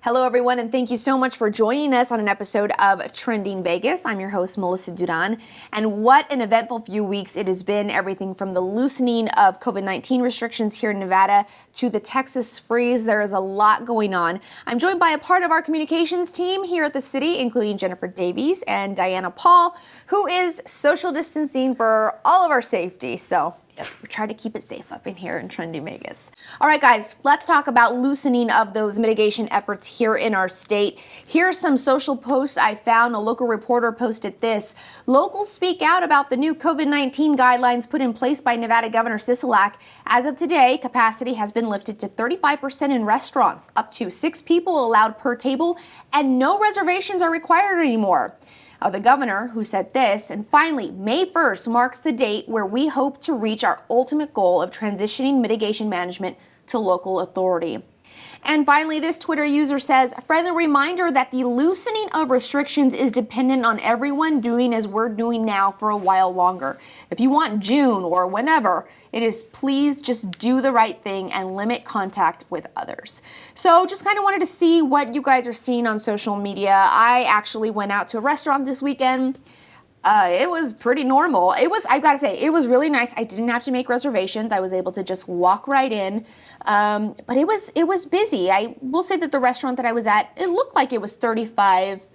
Hello, everyone, and thank you so much for joining us on an episode of Trending Vegas. I'm your host, Melissa Duran, and what an eventful few weeks it has been. Everything from the loosening of COVID-19 restrictions here in Nevada to the Texas freeze. There is a lot going on. I'm joined by a part of our communications team here at the city, including Jennifer Davies and Diana Paul, who is social distancing for all of our safety. So we try to keep it safe up in here in Trending Vegas. All right, guys, let's talk about loosening of those mitigation efforts here in our state. Here's some social posts I found. A local reporter posted this. Locals speak out about the new COVID-19 guidelines put in place by Nevada Governor Sisolak. As of today, capacity has been lifted to 35% in restaurants, up to 6 people allowed per table, and no reservations are required anymore. The governor who said this, and finally, May 1st marks the date where we hope to reach our ultimate goal of transitioning mitigation management to local authority. And finally, this Twitter user says, a friendly reminder that the loosening of restrictions is dependent on everyone doing as we're doing now for a while longer. If you want June or whenever, it is please just do the right thing and limit contact with others. So just kind of wanted to see what you guys are seeing on social media. I actually went out to a restaurant this weekend. It was pretty normal. I've got to say, it was really nice. I didn't have to make reservations. I was able to just walk right in. But it was busy. I will say that the restaurant that I was at, it looked like it was 35%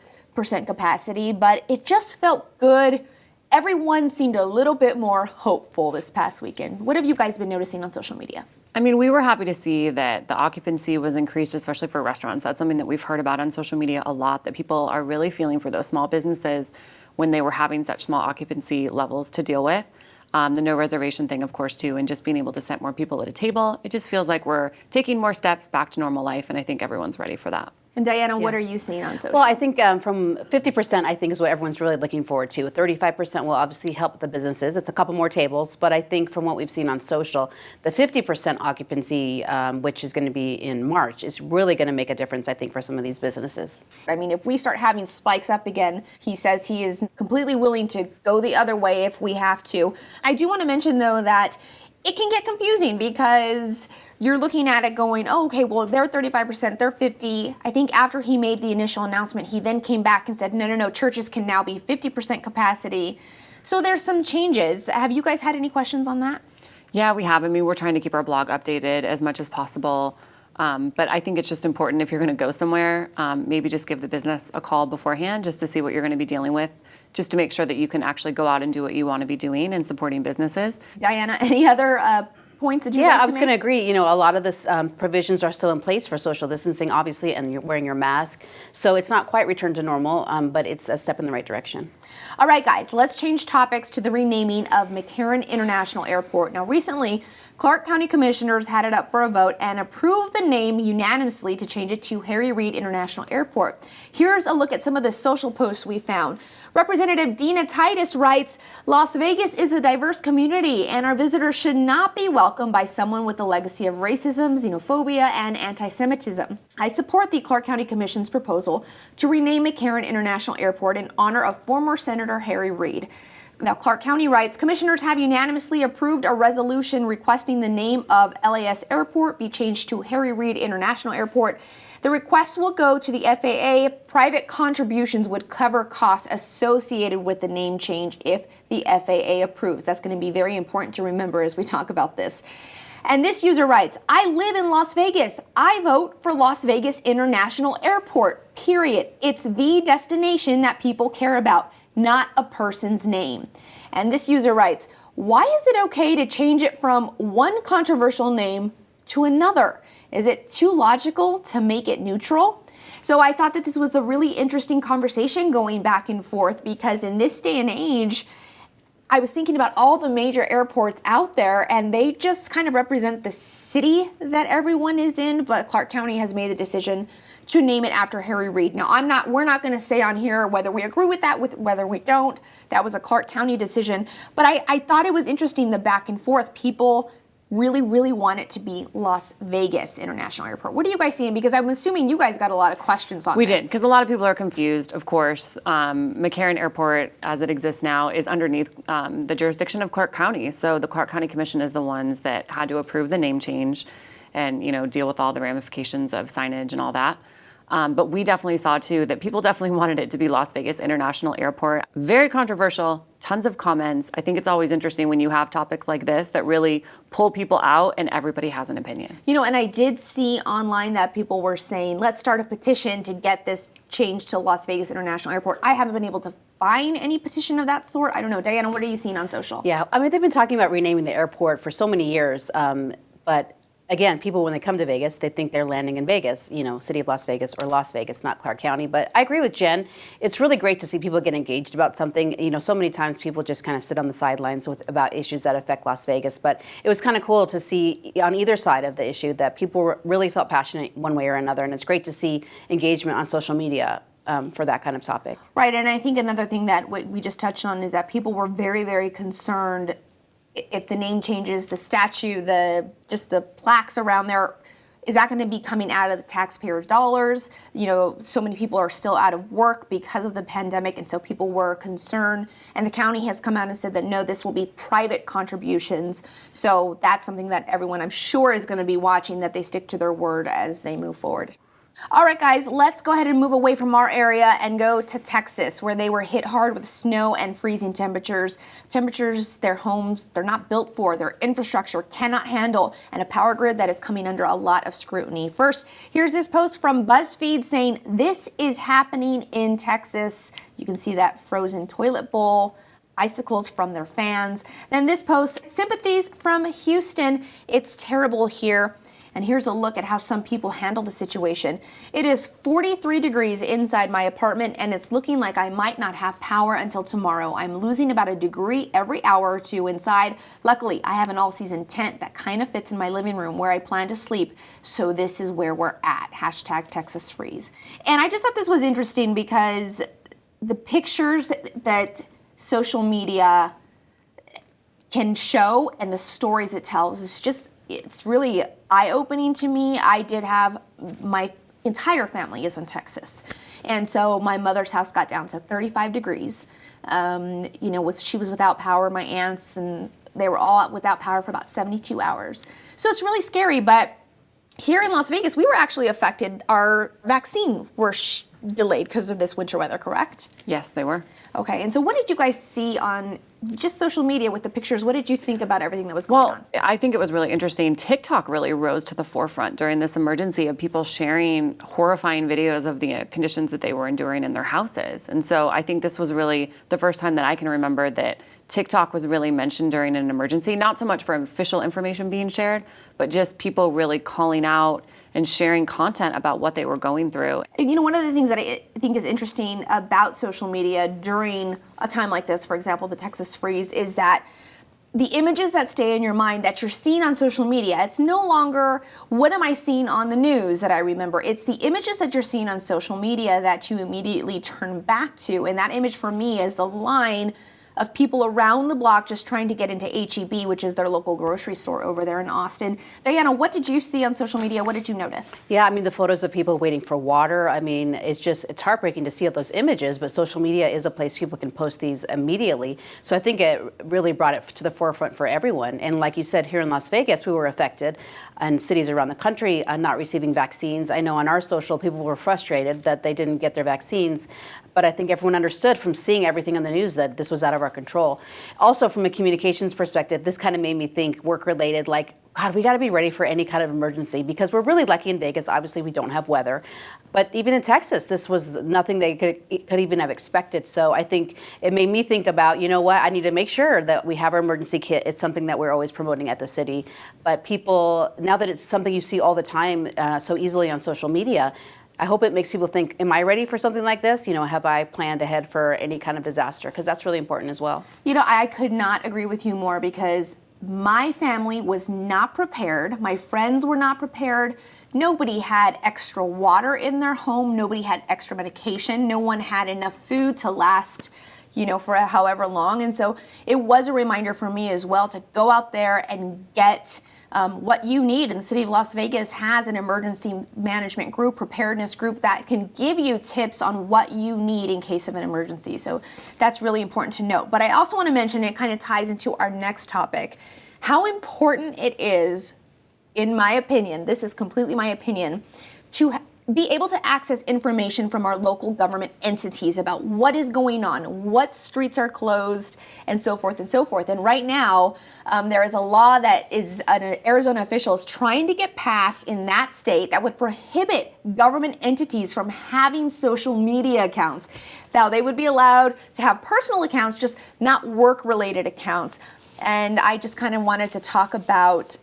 capacity, but it just felt good. Everyone seemed a little bit more hopeful this past weekend. What have you guys been noticing on social media? I mean, we were happy to see that the occupancy was increased, especially for restaurants. That's something that we've heard about on social media a lot, that people are really feeling for those small businesses when they were having such small occupancy levels to deal with. The no reservation thing, of course, too, and just being able to set more people at a table. It just feels like we're taking more steps back to normal life, and I think everyone's ready for that. And Diana, what are you seeing on social? Well, I think from 50%, I think is what everyone's really looking forward to. 35% will obviously help the businesses. It's a couple more tables, but I think from what we've seen on social, the 50% occupancy, which is going to be in March, is really going to make a difference, I think, for some of these businesses. I mean, if we start having spikes up again, he says he is completely willing to go the other way if we have to. I do want to mention, though, that it can get confusing because you're looking at it going, oh, okay, well, they're 35%, they're 50. I think after he made the initial announcement, he then came back and said, no, churches can now be 50% capacity. So there's some changes. Have you guys had any questions on that? Yeah, we have. I mean, we're trying to keep our blog updated as much as possible. But I think it's just important if you're going to go somewhere, maybe just give the business a call beforehand just to see what you're going to be dealing with, just to make sure that you can actually go out and do what you want to be doing and supporting businesses. Diana, any other points that you Yeah, like I was going to agree. You know, a lot of this provisions are still in place for social distancing, obviously, and you're wearing your mask. So it's not quite returned to normal, but it's a step in the right direction. All right, guys, let's change topics to the renaming of McCarran International Airport. Now, recently, Clark County Commissioners had it up for a vote and approved the name unanimously to change it to Harry Reid International Airport. Here's a look at some of the social posts we found. Representative Dina Titus writes, Las Vegas is a diverse community and our visitors should not be welcomed by someone with a legacy of racism, xenophobia, and anti-Semitism. I support the Clark County Commission's proposal to rename McCarran International Airport in honor of former Senator Harry Reid. Now, Clark County writes, Commissioners have unanimously approved a resolution requesting the name of LAS Airport be changed to Harry Reid International Airport. The request will go to the FAA. Private contributions would cover costs associated with the name change if the FAA approves. That's going to be very important to remember as we talk about this. And this user writes, I live in Las Vegas. I vote for Las Vegas International Airport, period. It's the destination that people care about, not a person's name. And this user writes, why is it okay to change it from one controversial name to another? Is it too logical to make it neutral? So I thought that this was a really interesting conversation going back and forth because in this day and age, I was thinking about all the major airports out there and they just kind of represent the city that everyone is in, but Clark County has made the decision to name it after Harry Reid. Now, we're not going to say on here whether we agree with that, whether we don't. That was a Clark County decision. But I thought it was interesting, the back and forth. People really, really want it to be Las Vegas International Airport. What are you guys seeing? Because I'm assuming you guys got a lot of questions on this. We did, because a lot of people are confused, of course. McCarran Airport, as it exists now, is underneath the jurisdiction of Clark County. So the Clark County Commission is the ones that had to approve the name change and, deal with all the ramifications of signage and all that. But we definitely saw too that people definitely wanted it to be Las Vegas International Airport. Very controversial, tons of comments. I think it's always interesting when you have topics like this that really pull people out and everybody has an opinion. And I did see online that people were saying, let's start a petition to get this changed to Las Vegas International Airport. I haven't been able to find any petition of that sort. I don't know. Diana, what are you seeing on social? Yeah, I mean, they've been talking about renaming the airport for so many years, but again, people, when they come to Vegas, they think they're landing in Vegas, city of Las Vegas or Las Vegas, not Clark County. But I agree with Jen. It's really great to see people get engaged about something. So many times people just kind of sit on the sidelines about issues that affect Las Vegas. But it was kind of cool to see on either side of the issue that people really felt passionate one way or another. And it's great to see engagement on social media for that kind of topic. Right. And I think another thing that we just touched on is that people were very, very concerned if the name changes, the statue, just the plaques around there, is that going to be coming out of the taxpayers' dollars? So many people are still out of work because of the pandemic, and so people were concerned. And the county has come out and said that no, this will be private contributions. So that's something that everyone, I'm sure, is going to be watching, that they stick to their word as they move forward. All right, guys, let's go ahead and move away from our area and go to Texas, where they were hit hard with snow and freezing temperatures. Their homes, they're not built for, their infrastructure cannot handle, and a power grid that is coming under a lot of scrutiny. First, here's this post from BuzzFeed saying this is happening in Texas. You can see that frozen toilet bowl, icicles from their fans. Then this post, sympathies from Houston. It's terrible here. And here's a look at how some people handle the situation. It is 43 degrees inside my apartment, and it's looking like I might not have power until tomorrow. I'm losing about a degree every hour or two inside. Luckily, I have an all-season tent that kind of fits in my living room where I plan to sleep. So this is where we're at. #TexasFreeze. And I just thought this was interesting because the pictures that social media can show and the stories it tells it's really eye-opening to me. I did have, my entire family is in Texas. And so my mother's house got down to 35 degrees. She was without power, my aunts, and they were all without power for about 72 hours. So it's really scary, but here in Las Vegas, we were actually affected. Our vaccine were delayed because of this winter weather, correct? Yes, they were. Okay, and so what did you guys see on just social media with the pictures? What did you think about everything that was going on? I think it was really interesting. TikTok really rose to the forefront during this emergency of people sharing horrifying videos of the conditions that they were enduring in their houses. And so I think this was really the first time that I can remember that TikTok was really mentioned during an emergency, not so much for official information being shared, but just people really calling out and sharing content about what they were going through. One of the things that I think is interesting about social media during a time like this, for example, the Texas freeze, is that the images that stay in your mind that you're seeing on social media, it's no longer what am I seeing on the news that I remember. It's the images that you're seeing on social media that you immediately turn back to. And that image for me is the line of people around the block just trying to get into H-E-B, which is their local grocery store over there in Austin. Diana, what did you see on social media? What did you notice? Yeah, I mean, the photos of people waiting for water. I mean, it's heartbreaking to see those images, but social media is a place people can post these immediately. So I think it really brought it to the forefront for everyone. And like you said, here in Las Vegas, we were affected, and cities around the country not receiving vaccines. I know on our social, people were frustrated that they didn't get their vaccines, but I think everyone understood from seeing everything on the news that this was out of our control. Also, from a communications perspective, this kind of made me think work-related, like, God, we got to be ready for any kind of emergency because we're really lucky in Vegas. Obviously, we don't have weather. But even in Texas, this was nothing they could even have expected. So I think it made me think about, you know what, I need to make sure that we have our emergency kit. It's something that we're always promoting at the city. But people, now that it's something you see all the time so easily on social media, I hope it makes people think, am I ready for something like this? Have I planned ahead for any kind of disaster? Because that's really important as well. I could not agree with you more because my family was not prepared. My friends were not prepared. Nobody had extra water in their home. Nobody had extra medication. No one had enough food to last, for however long. And so it was a reminder for me as well to go out there and get what you need. And the city of Las Vegas has an emergency management group, preparedness group that can give you tips on what you need in case of an emergency. So that's really important to note. But I also want to mention, it kind of ties into our next topic, how important it is, in my opinion, this is completely my opinion, to be able to access information from our local government entities about what is going on, what streets are closed, and so forth and so forth. And right now, there is a law that is an Arizona official is trying to get passed in that state that would prohibit government entities from having social media accounts. Now, they would be allowed to have personal accounts, just not work-related accounts. And I just kind of wanted to talk about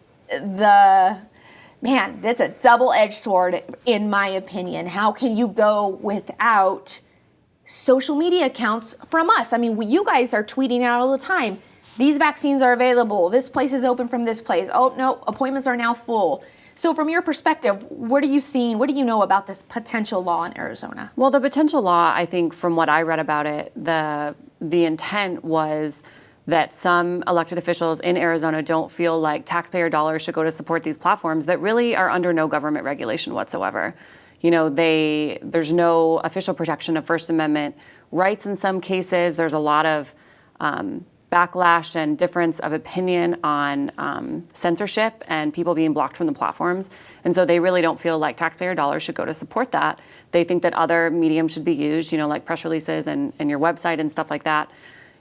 man, that's a double-edged sword, in my opinion. How can you go without social media accounts from us? I mean, you guys are tweeting out all the time. These vaccines are available. This place is open from this place. Oh, no, appointments are now full. So from your perspective, what are you seeing? What do you know about this potential law in Arizona? Well, the potential law, I think from what I read about it, the intent was that some elected officials in Arizona don't feel like taxpayer dollars should go to support these platforms that really are under no government regulation whatsoever. You know, there's no official protection of First Amendment rights in some cases. There's a lot of backlash and difference of opinion on censorship and people being blocked from the platforms. And so they really don't feel like taxpayer dollars should go to support that. They think that other mediums should be used, you know, like press releases and your website and stuff like that.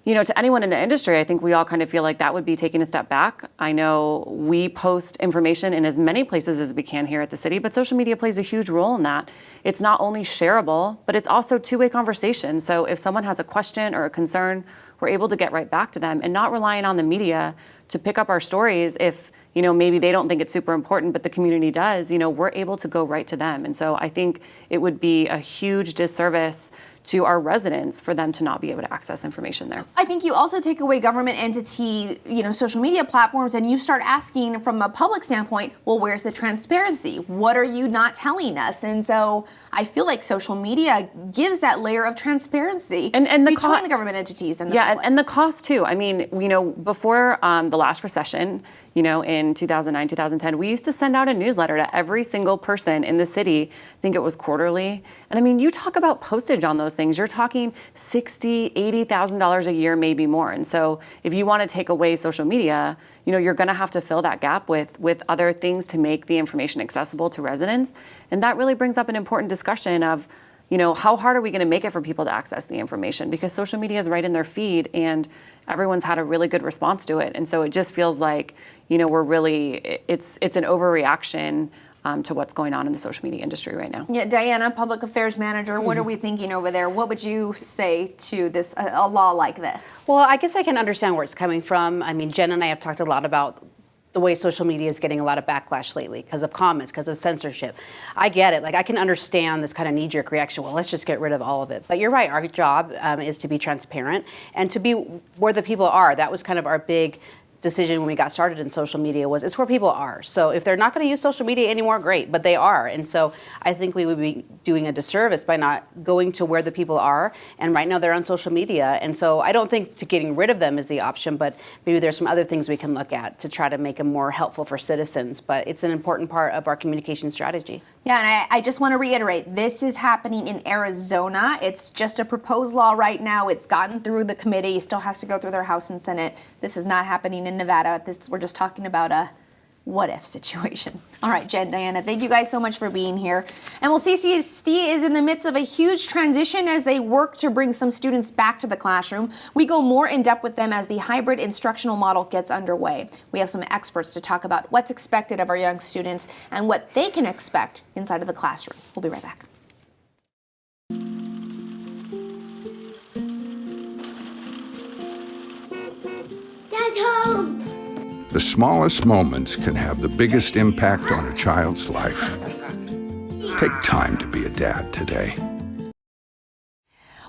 You know, to anyone in the industry, I think we all kind of feel like that would be taking a step back. I know we post information in as many places as we can here at the city, but social media plays a huge role in that. It's not only shareable, but it's also two-way conversation. So if someone has a question or a concern, we're able to get right back to them and not relying on the media to pick up our stories if, you know, maybe they don't think it's super important, but the community does. You know, we're able to go right to them. And so I think it would be a huge disservice to our residents for them to not be able to access information there. I think you also take away government entity, you know, social media platforms, and you start asking from a public standpoint, well, where's the transparency? What are you not telling us? And so I feel like social media gives that layer of transparency and the between the government entities and the public. And the cost too. I mean, you know, before the last recession, you know, in 2009, 2010, we used to send out a newsletter to every single person in the city. I think it was quarterly. And I mean, you talk about postage on those things. You're talking $60,000, $80,000 a year, maybe more. And so if you want to take away social media, you know, you're going to have to fill that gap with other things to make the information accessible to residents. And that really brings up an important discussion of, you know, how hard are we going to make it for people to access the information? Because social media is right in their feed and everyone's had a really good response to it. And so it just feels like, you know, it's an overreaction to what's going on in the social media industry right now. Yeah, Diana, Public Affairs Manager, what are we thinking over there? What would you say to this, a law like this? Well, I guess I can understand where it's coming from. I mean, Jen and I have talked a lot about the way social media is getting a lot of backlash lately because of comments, because of censorship. I get it. Like, I can understand this kind of knee-jerk reaction. Well, let's just get rid of all of it. But you're right. Our job is to be transparent and to be where the people are. That was kind of our big decision when we got started in social media, was it's where people are. So if they're not going to use social media anymore, great, but they are. And so I think we would be doing a disservice by not going to where the people are. And right now they're on social media. And so I don't think getting rid of them is the option, but maybe there's some other things we can look at to try to make them more helpful for citizens. But it's an important part of our communication strategy. Yeah, and I just want to reiterate, this is happening in Arizona. It's just a proposed law right now. It's gotten through the committee, still has to go through their House and Senate. This is not happening in Nevada. We're just talking about a what-if situation. All right, Jen, Diana, thank you guys so much for being here. And well, CCSD is in the midst of a huge transition as they work to bring some students back to the classroom. We go more in depth with them as the hybrid instructional model gets underway. We have some experts to talk about what's expected of our young students and what they can expect inside of the classroom. We'll be right back. Dad's home! The smallest moments can have the biggest impact on a child's life. Take time to be a dad today.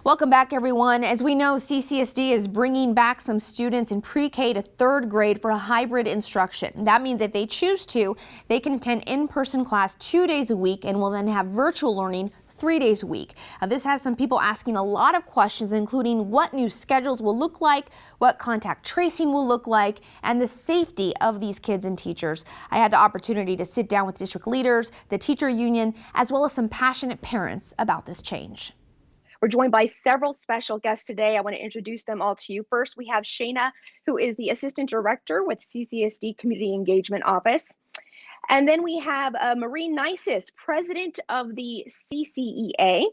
Welcome back, everyone. As we know, CCSD is bringing back some students in pre-K to third grade for a hybrid instruction. That means if they choose to, they can attend in-person class 2 days a week and will then have virtual learning 3 days a week. This has some people asking a lot of questions, including what new schedules will look like, what contact tracing will look like, and the safety of these kids and teachers. I had the opportunity to sit down with district leaders, the teacher union, as well as some passionate parents about this change. We're joined by several special guests today. I want to introduce them all to you. First, we have Shana, who is the Assistant Director with CCSD Community Engagement Office. And then we have Marie Neisess, president of the CCEA.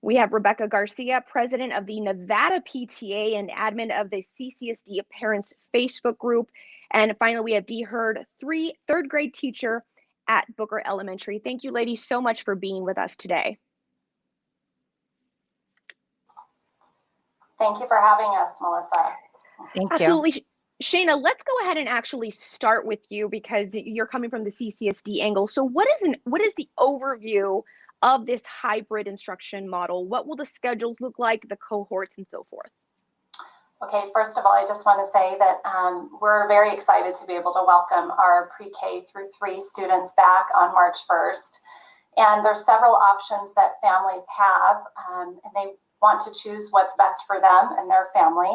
We have Rebecca Garcia, president of the Nevada PTA and admin of the CCSD Parents Facebook group. And finally, we have Dee Hurd, third grade teacher at Booker Elementary. Thank you, ladies, so much for being with us today. Thank you for having us, Melissa. Thank you. Absolutely. Shana, let's go ahead and actually start with you because you're coming from the CCSD angle. So what is the overview of this hybrid instruction model? What will the schedules look like, the cohorts, and so forth? Okay, first of all, I just want to say that we're very excited to be able to welcome our pre-K through 3 students back on March 1st. And there's several options that families have, and they want to choose what's best for them and their family.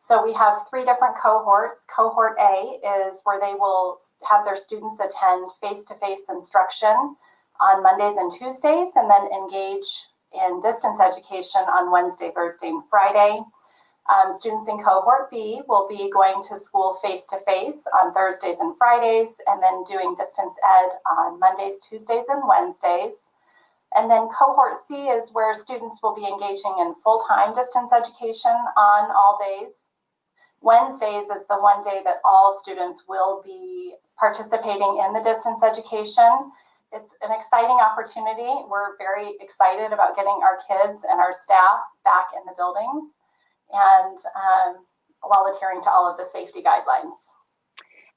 So we have 3 different cohorts. Cohort A is where they will have their students attend face-to-face instruction on Mondays and Tuesdays, and then engage in distance education on Wednesday, Thursday, and Friday. Students in cohort B will be going to school face-to-face on Thursdays and Fridays, and then doing distance ed on Mondays, Tuesdays, and Wednesdays. And then cohort C is where students will be engaging in full-time distance education on all days. Wednesdays is the one day that all students will be participating in the distance education. It's an exciting opportunity. We're very excited about getting our kids and our staff back in the buildings, and while adhering to all of the safety guidelines.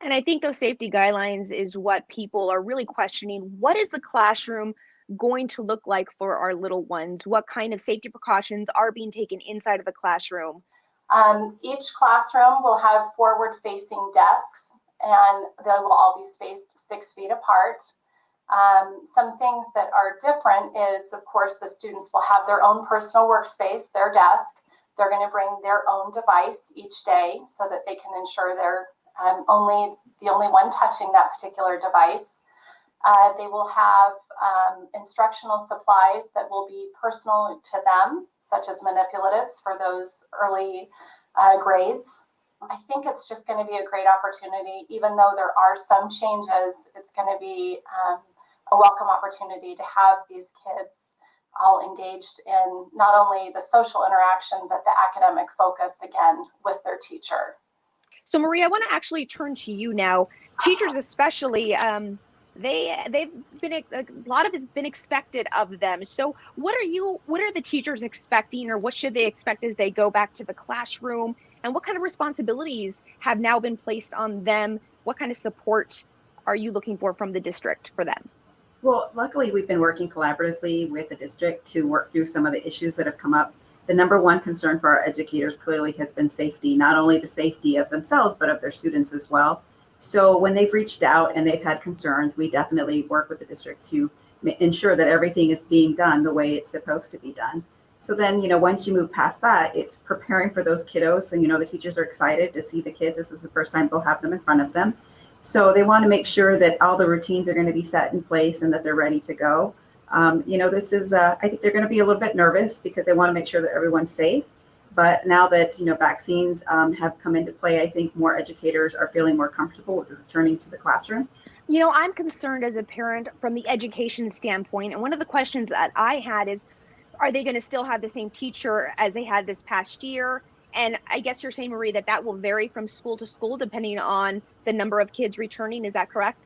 And I think those safety guidelines is what people are really questioning. What is the classroom going to look like for our little ones? What kind of safety precautions are being taken inside of the classroom? Each classroom will have forward-facing desks, and they will all be spaced 6 feet apart. Some things that are different is, of course, the students will have their own personal workspace, their desk. They're going to bring their own device each day so that they can ensure they're the only one touching that particular device. They will have instructional supplies that will be personal to them, such as manipulatives for those early grades. I think it's just going to be a great opportunity. Even though there are some changes, it's going to be a welcome opportunity to have these kids all engaged in not only the social interaction, but the academic focus again with their teacher. So Maria, I want to actually turn to you now. Teachers especially, they've been, a lot of it's been expected of them. So what are the teachers expecting, or what should they expect as they go back to the classroom? And what kind of responsibilities have now been placed on them? What kind of support are you looking for from the district for them? Well, luckily, we've been working collaboratively with the district to work through some of the issues that have come up. The number one concern for our educators clearly has been safety, not only the safety of themselves, but of their students as well. So when they've reached out and they've had concerns, we definitely work with the district to ensure that everything is being done the way it's supposed to be done. So then, once you move past that, it's preparing for those kiddos. And, the teachers are excited to see the kids. This is the first time they'll have them in front of them. So they want to make sure that all the routines are going to be set in place and that they're ready to go. This is, I think they're going to be a little bit nervous because they want to make sure that everyone's safe. But now that, vaccines have come into play, I think more educators are feeling more comfortable with returning to the classroom. I'm concerned as a parent from the education standpoint. And one of the questions that I had is, are they going to still have the same teacher as they had this past year? And I guess you're saying, Marie, that will vary from school to school depending on the number of kids returning. Is that correct?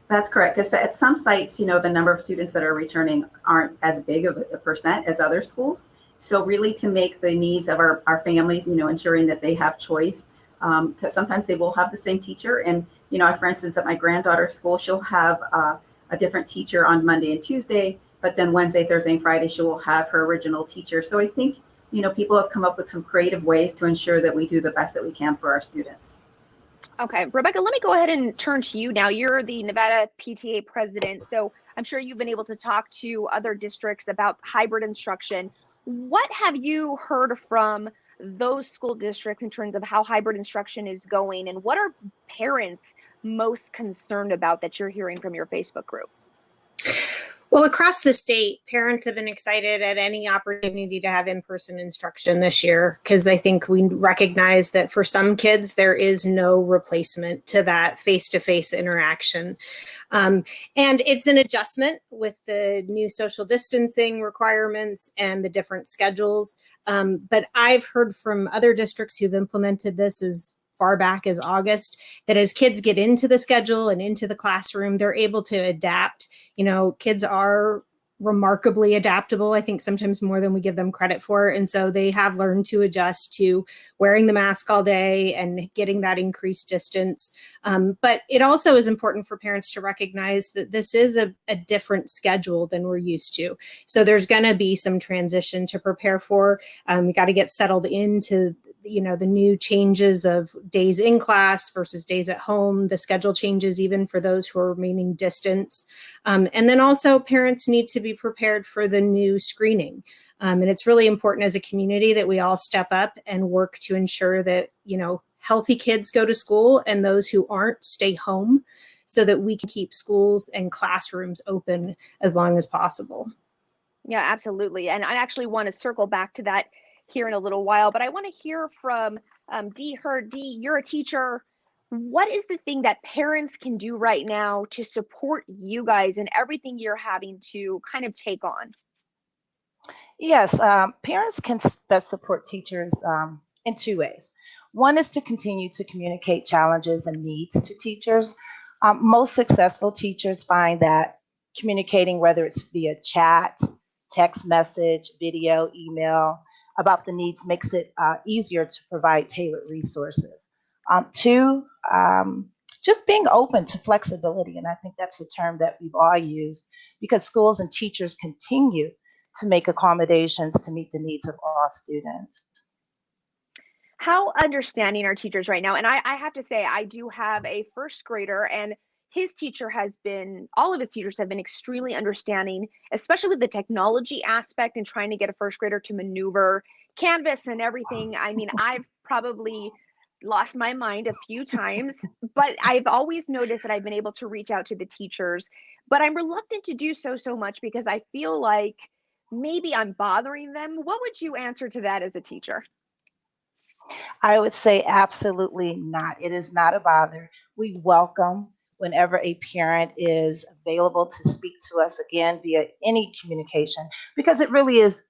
That's correct. Because at some sites, the number of students that are returning aren't as big of a percent as other schools. So really to make the needs of our families, ensuring that they have choice, because sometimes they will have the same teacher. And, for instance, at my granddaughter's school, she'll have a different teacher on Monday and Tuesday, but then Wednesday, Thursday, and Friday, she will have her original teacher. So I think, people have come up with some creative ways to ensure that we do the best that we can for our students. Okay, Rebecca, let me go ahead and turn to you now. You're the Nevada PTA president, so I'm sure you've been able to talk to other districts about hybrid instruction. What have you heard from those school districts in terms of how hybrid instruction is going, and what are parents most concerned about that you're hearing from your Facebook group? Well, across the state, parents have been excited at any opportunity to have in-person instruction this year because I think we recognize that for some kids, there is no replacement to that face-to-face interaction. And it's an adjustment with the new social distancing requirements and the different schedules. But I've heard from other districts who've implemented this as far back as August, that as kids get into the schedule and into the classroom, they're able to adapt. You know, kids are remarkably adaptable, I think sometimes more than we give them credit for. And so they have learned to adjust to wearing the mask all day and getting that increased distance. But it also is important for parents to recognize that this is a different schedule than we're used to. So there's going to be some transition to prepare for. We got to get settled into the new changes of days in class versus days at home, the schedule changes even for those who are remaining distance. And then also parents need to be prepared for the new screening. And it's really important as a community that we all step up and work to ensure that, healthy kids go to school and those who aren't stay home so that we can keep schools and classrooms open as long as possible. Yeah, absolutely. And I actually want to circle back to that here in a little while, but I want to hear from Dee. Dee, you're a teacher. What is the thing that parents can do right now to support you guys in everything you're having to kind of take on? Yes, parents can best support teachers in two ways. One is to continue to communicate challenges and needs to teachers. Most successful teachers find that communicating, whether it's via chat, text message, video, email, about the needs makes it easier to provide tailored resources. Two, just being open to flexibility. And I think that's a term that we've all used because schools and teachers continue to make accommodations to meet the needs of all students. How understanding are teachers right now? And I have to say, I do have a first grader, and all of his teachers have been extremely understanding, especially with the technology aspect and trying to get a first grader to maneuver Canvas and everything. I mean, I've probably lost my mind a few times, but I've always noticed that I've been able to reach out to the teachers, but I'm reluctant to do so much because I feel like maybe I'm bothering them. What would you answer to that as a teacher? I would say absolutely not. It is not a bother. We welcome whenever a parent is available to speak to us again via any communication, because it really is,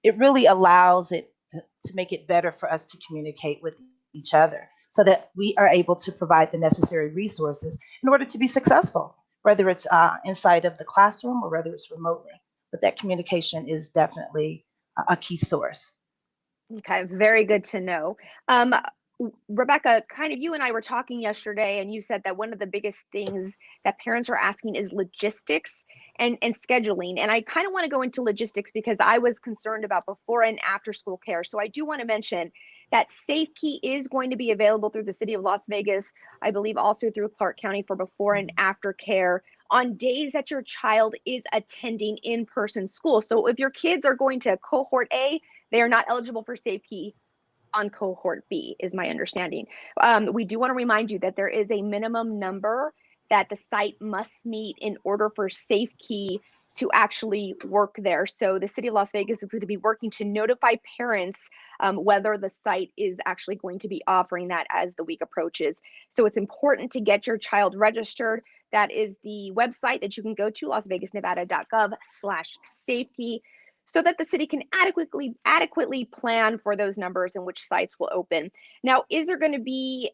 it really allows it to make it better for us to communicate with each other so that we are able to provide the necessary resources in order to be successful, whether it's inside of the classroom or whether it's remotely. But that communication is definitely a key source. Okay, very good to know. Rebecca, kind of you and I were talking yesterday, and you said that one of the biggest things that parents are asking is logistics and scheduling. And I kind of want to go into logistics because I was concerned about before and after school care. So I do want to mention that SafeKey is going to be available through the city of Las Vegas, I believe also through Clark County for before and after care on days that your child is attending in-person school. So if your kids are going to cohort A, they are not eligible for SafeKey on cohort B, is my understanding. We do want to remind you that there is a minimum number that the site must meet in order for SafeKey to actually work there. So the city of Las Vegas is going to be working to notify parents whether the site is actually going to be offering that as the week approaches. So it's important to get your child registered. That is the website that you can go to, lasvegasnevada.gov/SafeKey, so that the city can adequately plan for those numbers and which sites will open. Now, is there going to be,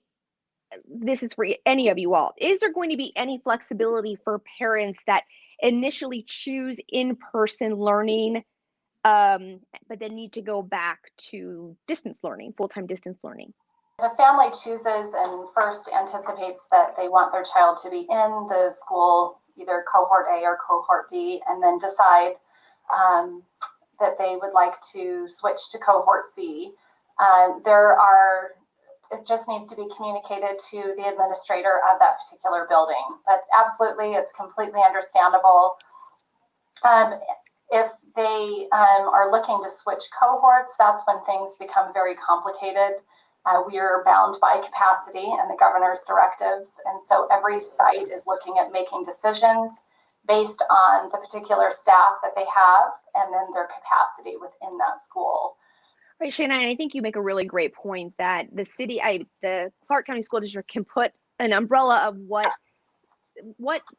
this is for any of you all, is there going to be any flexibility for parents that initially choose in-person learning, but then need to go back to distance learning, full-time distance learning? If a family chooses and first anticipates that they want their child to be in the school, either cohort A or cohort B, and then decide that they would like to switch to cohort C, it just needs to be communicated to the administrator of that particular building. But absolutely, it's completely understandable. If they are looking to switch cohorts, that's when things become very complicated. We are bound by capacity and the governor's directives. And so every site is looking at making decisions based on the particular staff that they have and then their capacity within that school. Right, Shana, and I think you make a really great point that the Clark County School District can put an umbrella of what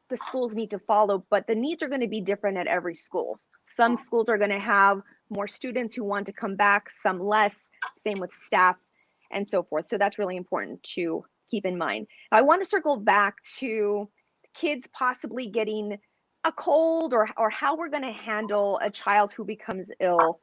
the schools need to follow, but the needs are going to be different at every school. Some schools are going to have more students who want to come back, some less, same with staff and so forth. So that's really important to keep in mind. I want to circle back to kids possibly getting a cold or how we're going to handle a child who becomes ill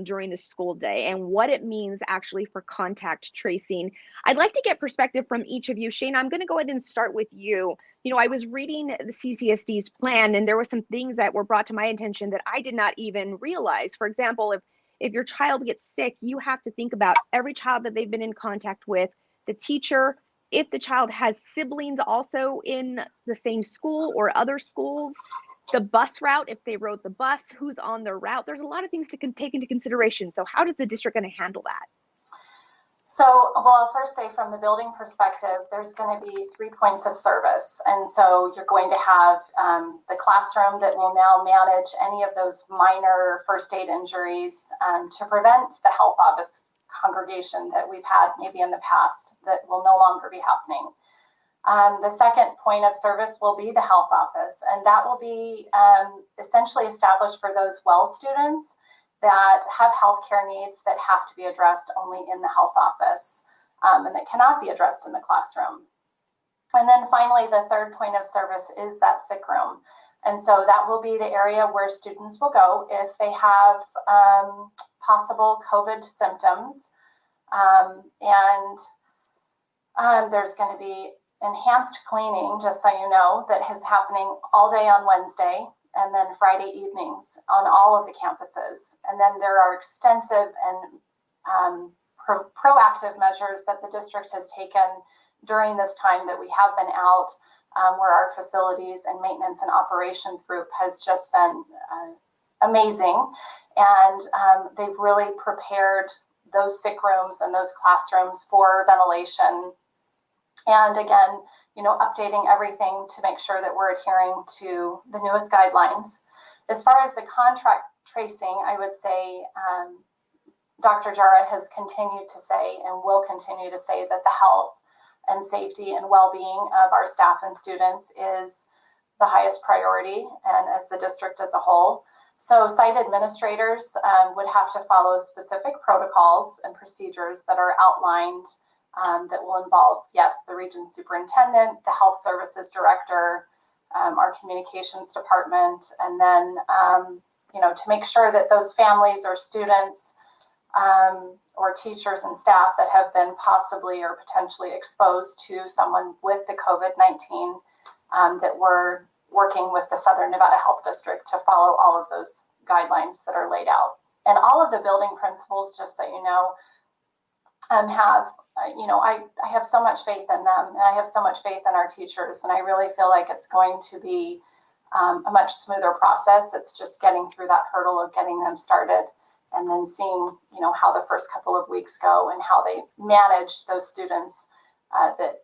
during the school day and what it means actually for contact tracing. I'd like to get perspective from each of you. Shana, I'm going to go ahead and start with you. You know, I was reading the CCSD's plan and there were some things that were brought to my attention that I did not even realize. For example, if your child gets sick, you have to think about every child that they've been in contact with, the teacher, if the child has siblings also in the same school or other schools, the bus route, if they rode the bus, who's on the route. There's a lot of things to take into consideration. So how does the district going to handle that? So, well, I'll first say from the building perspective, there's going to be 3 points of service. And so you're going to have the classroom that will now manage any of those minor first aid injuries to prevent the health office congregation that we've had maybe in the past that will no longer be happening. The second point of service will be the health office, and that will be essentially established for those well students that have healthcare needs that have to be addressed only in the health office and that cannot be addressed in the classroom. And then finally, the third point of service is that sick room. And so that will be the area where students will go if they have possible COVID symptoms. There's going to be enhanced cleaning, just so you know, that is happening all day on Wednesday and then Friday evenings on all of the campuses. And then there are extensive and proactive measures that the district has taken during this time that we have been out, where our facilities and maintenance and operations group has just been amazing. And they've really prepared those sick rooms and those classrooms for ventilation. And again, you know, updating everything to make sure that we're adhering to the newest guidelines. As far as the contract tracing, I would say Dr. Jara has continued to say and will continue to say that the health and safety and well-being of our staff and students is the highest priority, and as the district as a whole. So site administrators would have to follow specific protocols and procedures that are outlined that will involve, yes, the region superintendent, the health services director, our communications department, and then, you know, to make sure that those families or students or teachers and staff that have been possibly or potentially exposed to someone with the COVID-19, that we're working with the Southern Nevada Health District to follow all of those guidelines that are laid out. And all of the building principals, just so you know, have, you know, I have so much faith in them, and I have so much faith in our teachers, and I really feel like it's going to be a much smoother process. It's just getting through that hurdle of getting them started and then seeing, you know, how the first couple of weeks go and how they manage those students that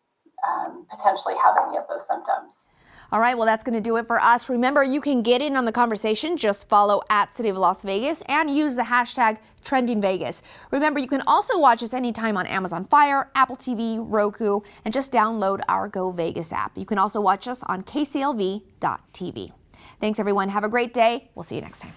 potentially have any of those symptoms. All right, well, that's going to do it for us. Remember, you can get in on the conversation. Just follow @City of Las Vegas and use the hashtag #TrendingVegas. Remember, you can also watch us anytime on Amazon Fire, Apple TV, Roku, and just download our Go Vegas app. You can also watch us on KCLV.TV. Thanks, everyone. Have a great day. We'll see you next time.